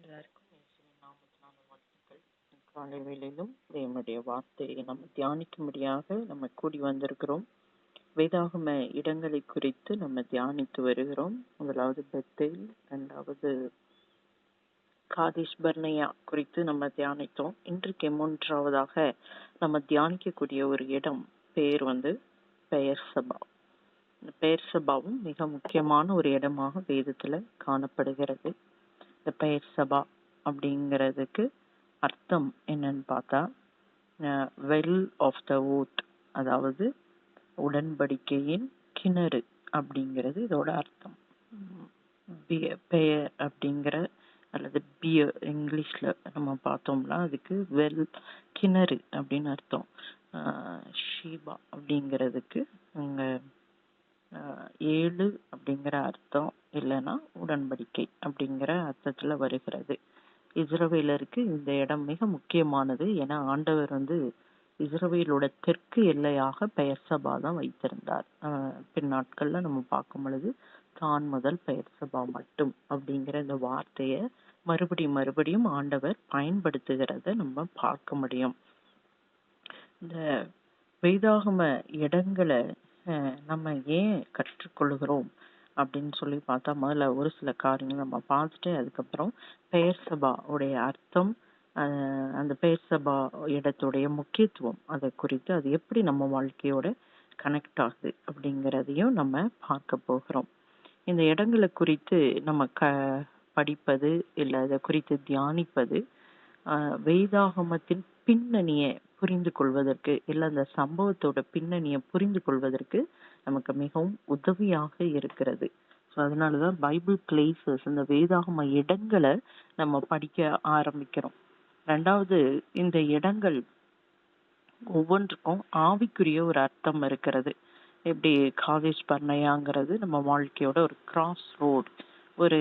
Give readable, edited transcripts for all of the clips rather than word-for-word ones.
எல்லாருக்கும் இயேசுவின் நாமத்தினால வாழ்த்துக்கள். காலை வேளையிலும் தேவனுடைய வார்த்தையை நம்ம தியானிக்கும்படியாக நம்ம கூடி வந்திருக்கிறோம். வேதாகம இடங்களை குறித்து நம்ம தியானித்து வருகிறோம். முதலாவது பெத்தேல், இரண்டாவது காதேஷ் பர்னேயா குறித்து நம்ம தியானித்தோம். இன்றைக்கு மூன்றாவதாக நம்ம தியானிக்கக்கூடிய ஒரு இடம் பெயர் பெயர்சபா. பெயர்சபாவும் மிக முக்கியமான ஒரு இடமாக வேதத்துல காணப்படுகிறது. இந்த பெயர்சபா அப்படிங்கிறதுக்கு அர்த்தம் என்னன்னு பார்த்தா வெல் ஆஃப் த ஓத், அதாவது உடன்படிக்கையின் கிணறு அப்படிங்கிறது இதோட அர்த்தம். பெயர் அப்படிங்கிற அல்லது பியர் இங்கிலீஷ்ல நம்ம பார்த்தோம்னா அதுக்கு வெல் கிணறு அப்படின்னு அர்த்தம். ஷீபா அப்படிங்கிறதுக்கு அங்க 7 அப்படிங்கிற அர்த்தம், இல்லைன்னா உடன்படிக்கை அப்படிங்கிற அர்த்தத்துல வருகிறது. இஸ்ரவேலருக்கு இந்த இடம் மிக முக்கியமானது. ஏன்னா ஆண்டவர் இஸ்ரவேலோட தெற்கு எல்லையாக பெயர்சபா தான் வைத்திருந்தார். பின் நாட்கள்ல நம்ம பார்க்கும் பொழுது தான் முதல் பெயர்சபா மட்டும் அப்படிங்கிற இந்த வார்த்தைய மறுபடியும் ஆண்டவர் பயன்படுத்துகிறத நம்ம பார்க்க முடியும். இந்த வேதாகம இடங்களை நம்ம ஏன் கற்றுக்கொள்கிறோம் அப்படின்னு சொல்லி பார்த்தா, முதல்ல ஒரு சில காரியங்கள் நம்ம பார்த்துட்டு அதுக்கப்புறம் பெயர்சபா உடைய அர்த்தம், அந்த பெயர்சபா இடத்துடைய முக்கியத்துவம், அதை குறித்து அது எப்படி நம்ம வாழ்க்கையோட கனெக்ட் ஆகுது அப்படிங்கிறதையும் நம்ம பார்க்க போகிறோம். இந்த இடங்களை குறித்து நம்ம படிப்பது இல்லை அதை குறித்து தியானிப்பது வேதாகமத்தின் பின்னணியை புரிந்து கொள்வதற்கு, இல்லை அந்த சம்பவத்தோட பின்னணியை புரிந்து கொள்வதற்கு நமக்கு மிகவும் உதவியாக இருக்கிறது. ஸோ அதனாலதான் பைபிள் பிளேசஸ், இந்த வேதாகம இடங்களை நம்ம படிக்க ஆரம்பிக்கிறோம். ரெண்டாவது, இந்த இடங்கள் ஒவ்வொன்றுக்கும் ஆவிக்குரிய ஒரு அர்த்தம் இருக்கிறது. எப்படி காதேஷ் பர்னேயாங்கிறது நம்ம வாழ்க்கையோட ஒரு கிராஸ் ரோடு, ஒரு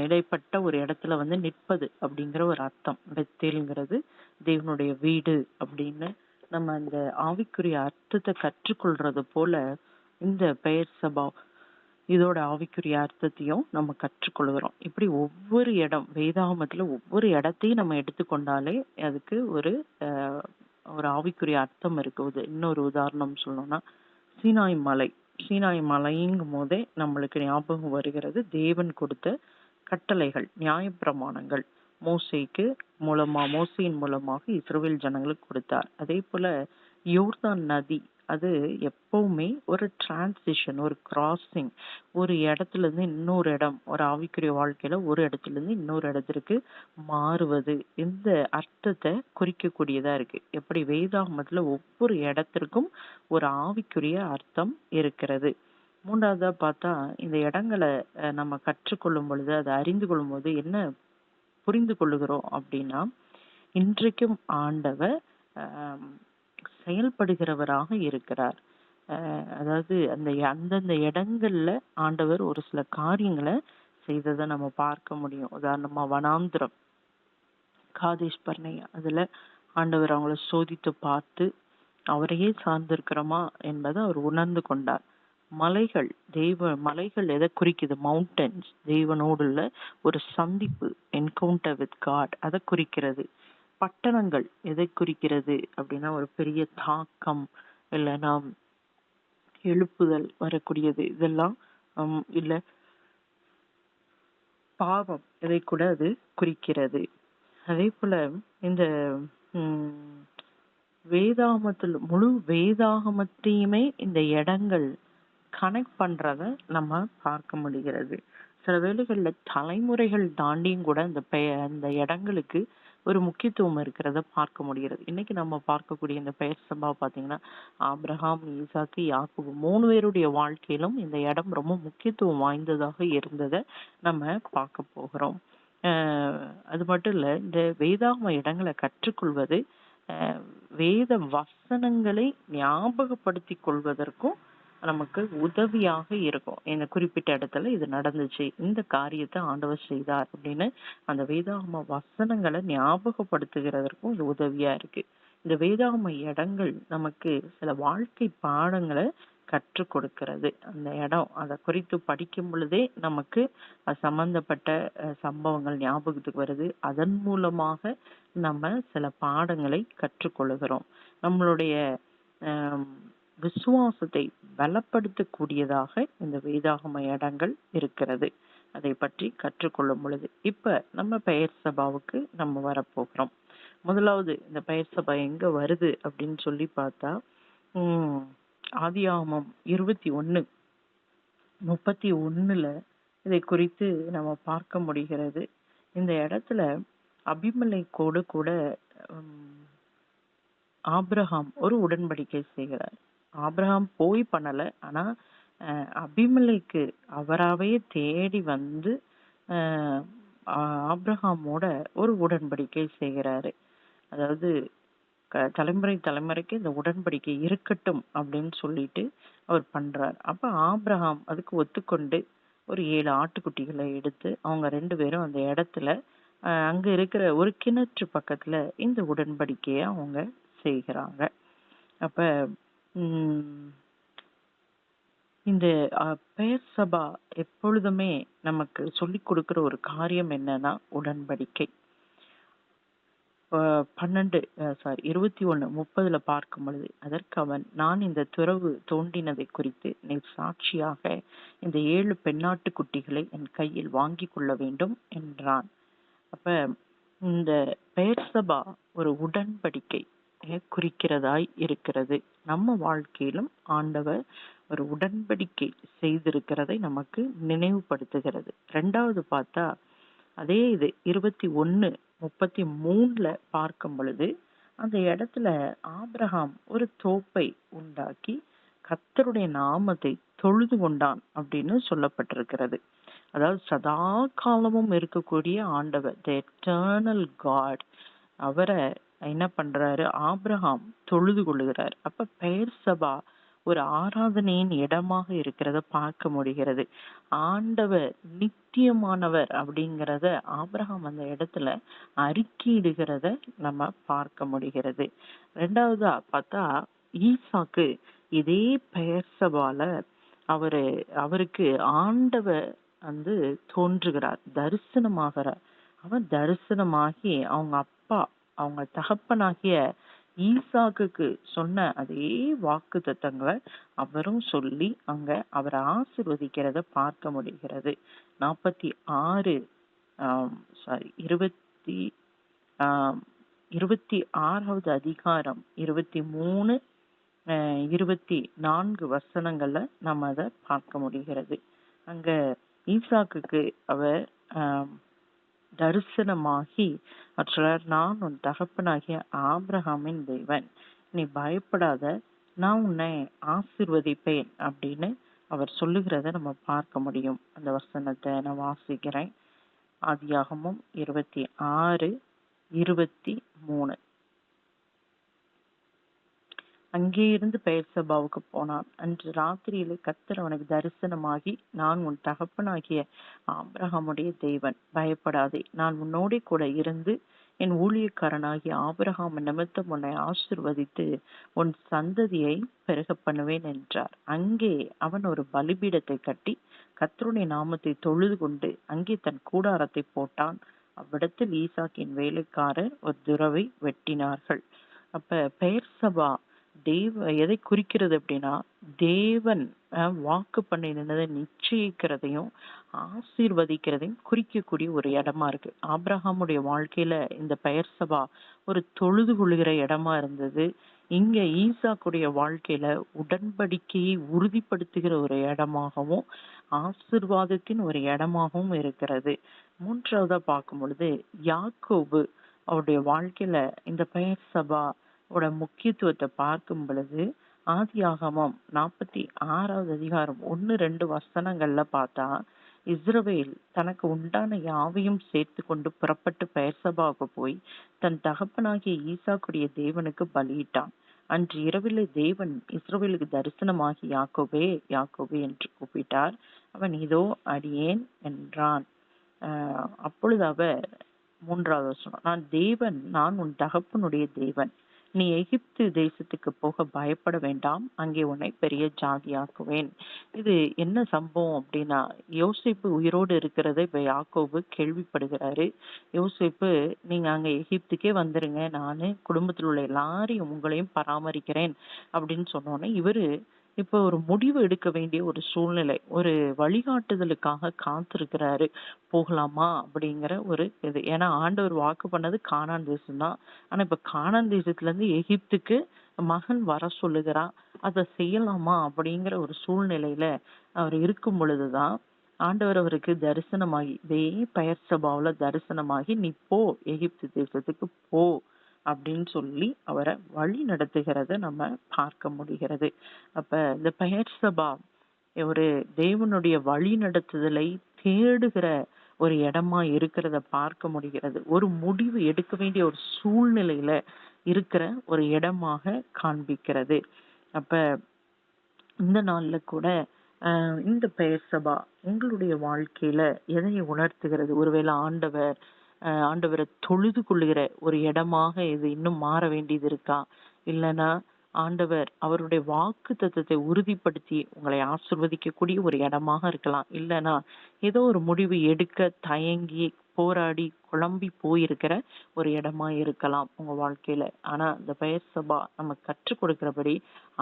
இடைப்பட்ட ஒரு இடத்துல நிற்பது அப்படிங்கிற ஒரு அர்த்தம். பெத்தேல்ங்கிறது தேவனுடைய வீடு அப்படின்னு நம்ம அந்த ஆவிக்குரிய அர்த்தத்தை கற்றுக்கொள்றது போல இந்த பெயர்சபா இதோட ஆவிக்குரிய அர்த்தத்தையும் நம்ம கற்றுக்கொள்கிறோம். இப்படி ஒவ்வொரு இடம் வேதாகமத்துல ஒவ்வொரு இடத்தையும் நம்ம எடுத்துக்கொண்டாலே அதுக்கு ஒரு ஆவிக்குரிய அர்த்தம் இருக்குது. இன்னொரு உதாரணம் சொல்லணும்னா சீனாய் மலைங்கும் போதே நம்மளுக்கு ஞாபகம் வருகிறது தேவன் கொடுத்த கட்டளைகள், நியாயப்பிரமாணங்கள் மோசையின் மூலமாக இஸ்ரவேல் ஜனங்களுக்கு கொடுத்தார். அதே போல யோர்தான் நதி, அது எப்பவுமே ஒரு டிரான்சிஷன், ஒரு கிராசிங், ஒரு இடத்துல இருந்து இன்னொரு இடம், ஒரு ஆவிக்குரிய வாழ்க்கையில ஒரு இடத்துல இருந்து இன்னொரு இடத்திற்கு மாறுவது, இந்த அர்த்தத்தை குறிக்கக்கூடியதா இருக்கு. எப்படி வேதாகமத்துல ஒவ்வொரு இடத்திற்கும் ஒரு ஆவிக்குரிய அர்த்தம் இருக்கிறது. மூன்றாவதா பார்த்தா, இந்த இடங்களை நம்ம கற்றுக்கொள்ளும் பொழுது, அதை அறிந்து கொள்ளும் போது என்ன புரிந்து கொள்ளுகிறோம் அப்படின்னா, இன்றைக்கும் ஆண்டவர் செயல்படுகிறவராக இருக்கிறார். அதாவது அந்தந்த இடங்கள்ல ஆண்டவர் ஒரு சில காரியங்களை செய்ததை நம்ம பார்க்க முடியும். உதாரணமா வனாந்திரம், காதேஷ் பர்னேயா, அதுல ஆண்டவர் அவங்கள சோதித்து பார்த்து அவரையே சார்ந்திருக்கிறோமா என்பதை அவர் உணர்ந்து கொண்டார். மலைகள் எதை குறிக்குது? மவுண்டன்ஸ், தேவனோடுள்ள ஒரு சந்திப்பு, என்கவுண்டர் வித் காட், அதை குறிக்கிறது. பட்டணங்கள் எதை குறிக்கிறது அப்படின்னா ஒரு பெரிய தாக்கம், இல்லைன்னா எழுப்புதல் வரக்கூடியது, இதெல்லாம் இல்ல பாவம், இதை கூட அது குறிக்கிறது. அதே போல இந்த முழு வேதாகமத்தையுமே இந்த இடங்கள் கனெக்ட் பண்றத நம்ம பார்க்க முடிகிறது. சில வேளைகள்ல தலைமுறைகள் தாண்டியும் கூட இந்த இடங்களுக்கு ஒரு முக்கியத்துவம் இருக்கிறத பார்க்க முடிகிறது. இன்னைக்கு நம்ம பார்க்கக்கூடிய இந்த பெயர்சபா பாத்தீங்கன்னா, ஆபிரகாம், ஈசாக்கு, யாக்கோபு 3 பேருடைய வாழ்க்கையிலும் இந்த இடம் ரொம்ப முக்கியத்துவம் வாய்ந்ததாக இருந்ததை நம்ம பார்க்க போகிறோம். அது மட்டும் இல்ல, இந்த வேதாகம இடங்களை கற்றுக்கொள்வது வேத வசனங்களை ஞாபகப்படுத்தி கொள்வதற்கும் நமக்கு உதவியாக இருக்கும். இந்த குறிப்பிட்ட இடத்துல இது நடந்துச்சு, இந்த காரியத்தை ஆண்டவர் செய்தார் அப்படின்னு அந்த வேதாகம வசனங்களை ஞாபகப்படுத்துகிறதற்கும் இது உதவியா இருக்கு. இந்த வேதாகம இடங்கள் நமக்கு சில வாழ்க்கை பாடங்களை கற்றுக் கொடுக்கிறது. அந்த இடம் அதை குறித்து படிக்கும் பொழுதே நமக்கு அது சம்பந்தப்பட்ட சம்பவங்கள் ஞாபகத்துக்கு வருது. அதன் மூலமாக நம்ம சில பாடங்களை கற்றுக்கொள்கிறோம். நம்மளுடைய ஆம், விசுவாசத்தை பலப்படுத்தக்கூடியதாக இந்த வேதாகம இடங்கள் இருக்கிறது. அதை பற்றி கற்றுக்கொள்ளும் பொழுது இப்ப நம்ம பெயர் சபாவுக்கு நம்ம வரப்போகிறோம். முதலாவது இந்த பெயர் சபா எங்க வருது அப்படின்னு சொல்லி பார்த்தா ஆதியாகமம் 21:31 இதை குறித்து நம்ம பார்க்க முடிகிறது. இந்த இடத்துல அபிமெலேக்கோடு கூட ஆபிரகாம் ஒரு உடன்படிக்கை செய்கிறார். ஆபிரகாம் போய் பண்ணல, ஆனா அபிமெலேக்கு அவராவே தேடி வந்து ஆபிரகாமோட ஒரு உடன்படிக்கை செய்கிறாரு. அதாவது தலைமுறை தலைமுறைக்கு இந்த உடன்படிக்கை இருக்கட்டும் அப்படின்னு சொல்லிட்டு அவர் பண்றார். அப்ப ஆபிரகாம் அதுக்கு ஒத்துக்கொண்டு ஒரு 7 ஆட்டுக்குட்டிகளை எடுத்து அவங்க 2 பேரும் அந்த இடத்துல அங்க இருக்கிற ஒரு கிணற்று பக்கத்துல இந்த உடன்படிக்கைய அவங்க செய்கிறாங்க. அப்ப இந்த பெயர் சபா எப்பொழுதுமே நமக்கு சொல்லிக் கொடுக்கிற ஒரு காரியம் என்னன்னா உடன்படிக்கை. 21:30 பார்க்கும் பொழுது அதற்கு அவன், நான் இந்த துறவு தோண்டினதை குறித்து நீ சாட்சியாக இந்த 7 பெண்ணாட்டு குட்டிகளை என் கையில் வாங்கி கொள்ள வேண்டும் என்றான். அப்ப இந்த பெயர் சபா ஒரு உடன்படிக்கை குறிக்கிறதாய் இருக்கிறது. நம்ம வாழ்க்கையிலும் ஆண்டவர் ஒரு உடன்படிக்கை செய்திருக்கிறதை நமக்கு நினைவுபடுத்துகிறது. 2வது பார்த்தா அதே இது 21:33 பார்க்கும் பொழுது அந்த இடத்துல ஆபிரகாம் ஒரு தோப்பை உண்டாக்கி கர்த்தருடைய நாமத்தை தொழுது கொண்டான் அப்படின்னு சொல்லப்பட்டிருக்கிறது. அதாவது சதா காலமும் இருக்கக்கூடிய ஆண்டவர், தி எட்டர்னல் காட், அவரை என்ன பண்றாரு ஆபிரகாம் தொழுது கொள்ளுகிறார். அப்ப பெயர் சபா ஒரு ஆராதனையின் இடமாக இருக்கிறத பார்க்க முடிகிறது. ஆண்டவர் நித்தியமானவர் அப்படிங்கிறத ஆபிரகாம் அந்த இடத்துல அறிக்கையிடுகிறத நம்ம பார்க்க முடிகிறது. 2வதா பார்த்தா ஈசாக்கு இதே பெயர் சபால அவருக்கு ஆண்டவர் வந்து தோன்றுகிறார், தரிசனமாகிறார். அவன் தரிசனமாகி அவங்க தகப்பனாகிய ஈசாக்குக்கு சொன்ன அதே வாக்கு தத்தங்களை அவரும் சொல்லி அங்க அவரை ஆசீர்வதிக்கிறத பார்க்க முடிகிறது. 26வது அதிகாரம் 23, 24 வசனங்கள்ல நம்ம அதை பார்க்க முடிகிறது. அங்க ஈசாக்குக்கு அவர் தரிசனமாகி நான் உன் தகப்பனாகிய ஆபிரகாமின் தேவன், நீ பயப்படாத, நான் உன்னை ஆசீர்வதிப்பேன் அப்படின்னு அவர் சொல்லுகிறத நம்ம பார்க்க முடியும். அந்த வசனத்தை நான் வாசிக்கிறேன். ஆதியாகமம் 26:23. அங்கே இருந்து பெயர் சபாவுக்கு போனான். அன்று ராத்திரியிலே கர்த்தர் அவனுக்கு தரிசனமாகி, நான் உன் தகப்பனாகிய ஆபிரகாமுடைய தேவன், பயப்படாதே, நான் உன்னோட கூட இருந்து என் ஊழியக்காரனாகிய ஆபிரகாம் நிமித்தம் உன்னை ஆசீர்வதித்து உன் சந்ததியை பெருக பண்ணுவேன் என்றார். அங்கே அவன் ஒரு பலிபீடத்தை கட்டி கர்த்தருடைய நாமத்தை தொழுது கொண்டு அங்கே தன் கூடாரத்தை போட்டான். அவ்விடத்தில் ஈசாக்கின் வேலைக்காரர் ஒரு துறவை வெட்டினார்கள். அப்ப பெயர் சபா எதை குறிக்கிறது அப்படின்னா, தேவன் வாக்கு பண்ணினதை நிச்சயிக்கிறதையும் ஆசீர்வதிக்கிறதையும் குறிக்கக்கூடிய ஒரு இடமா இருக்கு. ஆபிரகாமுடைய வாழ்க்கையில இந்த பெயர் சபா ஒரு தொழுது கொள்கிற இடமா இருந்தது. இங்க ஈசாக்குடைய வாழ்க்கையில உடன்படிக்கையை உறுதிப்படுத்துகிற ஒரு இடமாகவும் ஆசீர்வாதத்தின் ஒரு இடமாகவும் இருக்கிறது. 3வதா பார்க்கும் பொழுது யாக்கோபு அவருடைய வாழ்க்கையில இந்த பெயர் சபா முக்கியத்துவத்தை பார்க்கும் பொழுது ஆதியாகமம் 46வது அதிகாரம் 1-2 வசனங்கள்ல பார்த்தா, இஸ்ரவேல் தனக்கு உண்டான யாவையும் சேர்த்து கொண்டு புறப்பட்டு பெயர் சபாவுக்கு போய் தன் தகப்பனாகிய ஈசாக்குடைய தேவனுக்கு பலியிட்டான். அன்று இரவிலே தேவன் இஸ்ரவேலுக்கு தரிசனமாகி யாக்கோபே யாக்கோபே என்று கூப்பிட்டார். அவன் இதோ அடியேன் என்றான். அப்பொழுது அவர் 3வது வசனம், நான் தேவன், நான் உன் தகப்பனுடைய தேவன், நீ எகிப்து தேசத்துக்கு போக பயப்பட வேண்டாம், அங்கே உன்னை பெரிய ஜாதியாக்குவேன். இது என்ன சம்பவம் அப்படின்னா, யோசேப்பு உயிரோடு இருக்கிறத இப்ப யாக்கோபு கேள்விப்படுகிறாரு. யோசேப்பு, நீங்க அங்க எகிப்துக்கே வந்துருங்க, நானு குடும்பத்தில் உள்ள எல்லாரையும் உங்களையும் பராமரிக்கிறேன் அப்படின்னு சொன்னோன்னே, இவரு இப்ப ஒரு முடிவு எடுக்க வேண்டிய ஒரு சூழ்நிலை, ஒரு வழிகாட்டுதலுக்காக காத்திருக்கிறாரு. போகலாமா அப்படிங்கிற ஒரு இது. ஏன்னா ஆண்டவர் வாக்கு பண்ணது கானான் தேசம் தான். ஆனா இப்ப கானான் தேசத்துல இருந்து எகிப்துக்கு மகன் வர சொல்லுகிறான். அதை செய்யலாமா அப்படிங்கிற ஒரு சூழ்நிலையில அவர் இருக்கும் பொழுதுதான் ஆண்டவர் அவருக்கு தரிசனமாகி, இதே பெயர் சபாவுல தரிசனமாகி, நீ போ, எகிப்து தேசத்துக்கு போ அப்படின்னு சொல்லி அவரை வழி நடத்துகிறத நம்ம பார்க்க முடிகிறது. அப்ப இந்த பெயர் சபா ஒரு தேவனுடைய வழி நடத்துதலை தேடுகிற ஒரு இடமா இருக்கிறத பார்க்க முடிகிறது. ஒரு முடிவு எடுக்க வேண்டிய ஒரு சூழ்நிலையில இருக்கிற ஒரு இடமாக காண்பிக்கிறது. அப்ப இந்த நாள்ல கூட இந்த பெயர் சபா உங்களுடைய வாழ்க்கையில எதை உணர்த்துகிறது? ஒருவேளை ஆண்டவரை தொழுது கொள்ளுகிற ஒரு இடமாக இது இன்னும் மாற வேண்டியது இருக்கா? இல்லைன்னா ஆண்டவர் அவருடைய வாக்கு தத்தத்தை உறுதிப்படுத்தி உங்களை ஆசிர்வதிக்கக்கூடிய ஒரு இடமாக இருக்கலாம். இல்லைன்னா ஏதோ ஒரு முடிவு எடுக்க தயங்கி போராடி குழம்பி போயிருக்கிற ஒரு இடமா இருக்கலாம் உங்க வாழ்க்கையில. ஆனா இந்த பெயர் சபா நம்ம கற்றுக் கொடுக்கிறபடி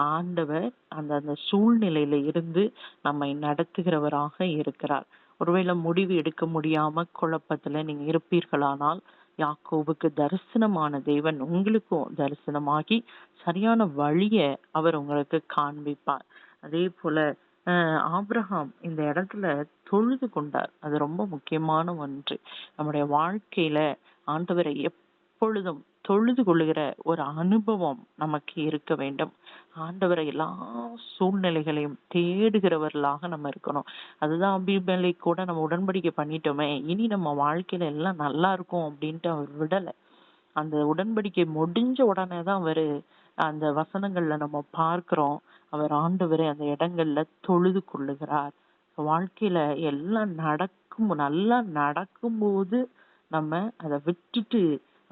ஆண்டவர் அந்த அந்த சூழ்நிலையில இருந்து நம்மை நடத்துகிறவராக இருக்கிறார். ஒருவேளை முடிவு எடுக்க முடியாம குழப்பத்துல நீங்க இருப்பீர்களானால், யாக்கோபுக்கு தரிசனமான தேவன் உங்களுக்கும் தரிசனமாகி சரியான வழிய அவர் உங்களுக்கு காண்பிப்பார். அதே போல ஆபிரகாம் இந்த இடத்துல தொழுது கொண்டார். அது ரொம்ப முக்கியமான ஒன்று. நம்முடைய வாழ்க்கையில ஆண்டவரை எப்பொழுதும் தொழுது கொள்ளுகிற ஒரு அனுபவம் நமக்கு இருக்க வேண்டும். ஆண்டவரை எல்லா சூழ்நிலைகளையும் தேடுகிறவர்களாக நம்ம இருக்கணும். அதுதான் அபிமெலேக்கு கூட நம்ம உடன்படிக்கை பண்ணிட்டோமே, இனி நம்ம வாழ்க்கையில எல்லாம் நல்லா இருக்கும் அப்படின்ட்டு அவர் விடல. அந்த உடன்படிக்கை முடிஞ்ச உடனே தான் அவரு அந்த வசனங்கள்ல நம்ம பார்க்கிறோம், அவர் ஆண்டவரை அந்த இடங்கள்ல தொழுது கொள்ளுகிறார். வாழ்க்கையில எல்லாம் நல்லா நடக்கும்போது நம்ம அதை விட்டுட்டு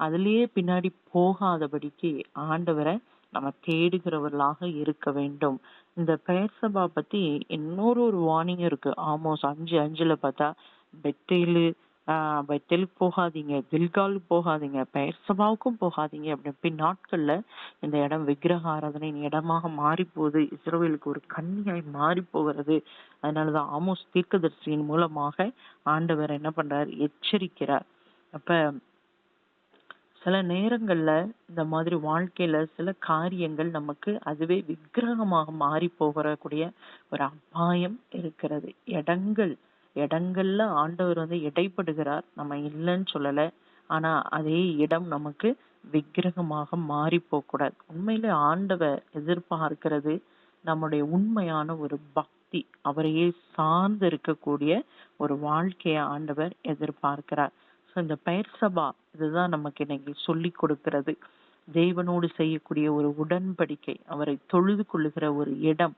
அதுலயே பின்னாடி போகாதபடிக்கு ஆண்டவரை நம்ம தேடுகிறவர்களாக இருக்க வேண்டும். இந்த பெயர் சபா பத்தி இன்னொரு வார்னிங் இருக்கு. ஆமோஸ் 5:5 பார்த்தா, பெத்தேலு பெத்தேலுக்கு போகாதீங்க, கில்காலுக்கு போகாதீங்க, பெயர் சபாவுக்கும் போகாதீங்க. அப்படி நாட்கள்ல இந்த இடம் விக்கிரக ஆராதனை இடமாக மாறி போகுது, இஸ்ரவேலுக்கு ஒரு கண்ணியாய் மாறி போகிறது. அதனாலதான் ஆமோஸ் தீர்க்கதரிசியின் மூலமாக ஆண்டவர் என்ன பண்றார், எச்சரிக்கிறார். அப்ப சில நேரங்கள்ல இந்த மாதிரி வாழ்க்கையில சில காரியங்கள் நமக்கு அதுவே விக்கிரகமாக மாறி போகக்கூடிய ஒரு அபாயம் இருக்கிறது. இடங்கள்ல ஆண்டவர் இடைப்படுகிறார், நம்ம இல்லைன்னு சொல்லல. ஆனா அதே இடம் நமக்கு விக்கிரகமாக மாறி போக கூடாது. உண்மையில ஆண்டவர் எதிர்பார்க்கிறது நம்முடைய உண்மையான ஒரு பக்தி, அவரையே சார்ந்து இருக்கக்கூடிய ஒரு வாழ்க்கையை ஆண்டவர் எதிர்பார்க்கிறார். இந்த பெயர் சபா இதுதான் நமக்கு இன்னைக்கு சொல்லி கொடுக்கிறது. தேவனோடு செய்யக்கூடிய ஒரு உடன்படிக்கை, அவரை தொழுது கொள்ளுகிற ஒரு இடம்,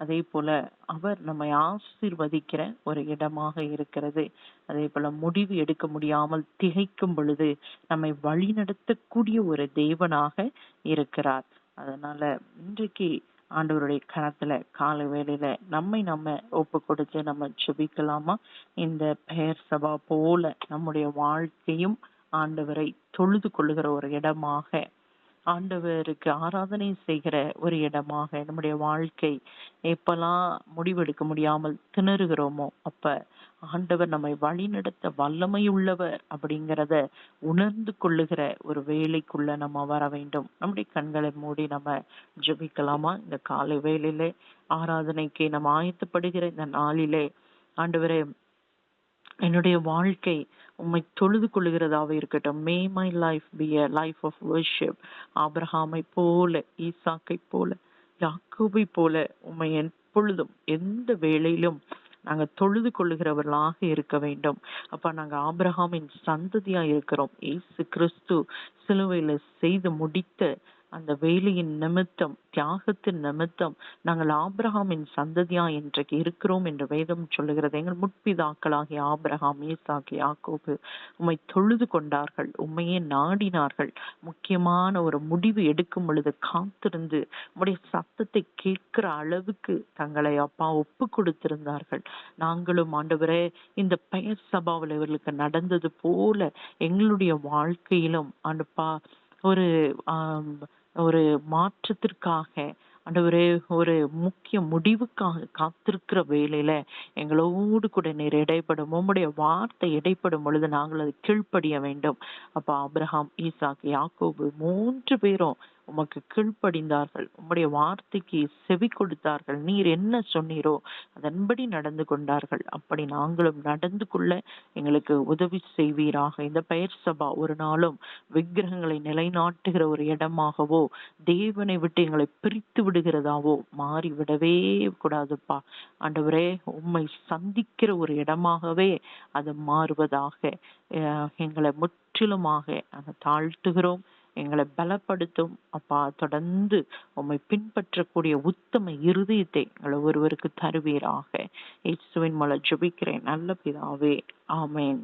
அதே போல அவர் நம்மை ஆசீர்வதிக்கிற ஒரு இடமாக இருக்கிறது. அதே போல முடிவு எடுக்க முடியாமல் திகைக்கும் பொழுது நம்மை வழி நடத்தக்கூடிய ஒரு தேவனாக இருக்கிறார். அதனால இன்றைக்கு ஆண்டவருடைய கரத்துல காலை வேளையில நம்ம ஒப்பு கொடுத்து நம்ம ஜெபிக்கலாமா? இந்த பெயர் சபா போல நம்முடைய வாழ்க்கையும் ஆண்டவரை தொழுது கொள்ளுகிற ஒரு இடமாக, ஆண்டவருக்கு ஆராதனை செய்கிற ஒரு இடமாக நம்முடைய வாழ்க்கை எப்பெல்லாம் முடிவெடுக்க முடியாமல் திணறுகிறோமோ அப்ப ஆண்டவர் நம்மை வழிநடத்த வல்லமை உள்ளவர் அப்படிங்கிறத உணர்ந்து கொள்ளுகிற ஒரு வேலைக்குள்ள நம்ம வர வேண்டும். நம்முடைய கண்களை மூடி நம்ம ஜெபிக்கலாமா? இந்த காலை வேளையிலே ஆராதனைக்கு நம்ம ஆயத்தப்படுகிற இந்த நாளிலே ஆண்டவரே, என்னுடைய வாழ்க்கை உம்மை தொழுது கொள்ளுகிறதாக இருக்கட்டும். May my life be a life of worship. ஆபிரகாமை போல, ஈசாக்கை போல, யாக்கோபை போல உம்மை எப்பொழுதும் எந்த வேளையிலும் நாங்க தொழுது கொள்ளுகிறவர்களாக இருக்க வேண்டும். அப்ப நாங்க ஆபிரகாமின் சந்ததியா இருக்கிறோம். இயேசு கிறிஸ்து சிலுவையில செய்து முடித்த அந்த வேலையின் நிமித்தம், தியாகத்தின் நிமித்தம் நாங்கள் ஆபிரகாமின் சந்ததியா இன்றைக்கு இருக்கிறோம் என்று வேதம் சொல்லுகிறது. எங்கள் முற்பிதாக்களாகிய ஆபிரகாம், ஈசாக்கு, யாக்கோபு உம்மை தொழுது கொண்டார்கள், உம்மையே நாடினார்கள். முக்கியமான ஒரு முடிவு எடுக்கும் பொழுது காத்திருந்து உம்முடைய சத்தத்தை கேட்கிற அளவுக்கு தங்களை அப்பா ஒப்பு கொடுத்திருந்தார்கள். நாங்களும் ஆண்டவரே இந்த பெயர் சபாவில் இவர்களுக்கு நடந்தது போல எங்களுடைய வாழ்க்கையிலும் ஆண்டப்பா ஒரு ஒரு மாற்றத்திற்காக ஆண்டவரே ஒரு முக்கிய முடிவுக்காக காத்திருக்கிற வேளையில எங்களோடு கூட நீர் இடைப்படும், உம்முடைய வார்த்தை இடைப்படும் பொழுது நாங்கள் அதை கீழ்ப்படிய வேண்டும். அப்ப ஆபிரகாம், ஈசாக்கு, யாக்கோபு 3 பேரும் உமக்கு கீழ்ப்படிந்தார்கள், உம்முடைய வார்த்தைக்கு செவி கொடுத்தார்கள். நீர் என்ன சொன்னீரோ அதன்படி நடந்து கொண்டார்கள். அப்படி நாங்களும் நடந்து கொள்ள எங்களுக்கு உதவி செய்வீராக. இந்த பெயர் சபா ஒரு நாளும் விக்கிரகங்களை நிலைநாட்டுகிற ஒரு இடமாகவோ, தேவனை விட்டு எங்களை பிரித்து விடுகிறதாவோ மாறிவிடவே கூடாதுப்பா. ஆண்டவரே, உம்மை சந்திக்கிற ஒரு இடமாகவே அது மாறுவதாக. எங்களை முற்றிலுமாக தாழ்த்துகிறோம். எங்களை பலப்படுத்தும் அப்பா. தொடர்ந்து உம்மை பின்பற்றக்கூடிய உத்தம இருதயத்தை எங்களை ஒருவருக்கு தருவீராக. இயேசுவின் மூலம் ஜெபிக்கிறேன் நல்ல பிதாவே, ஆமென்.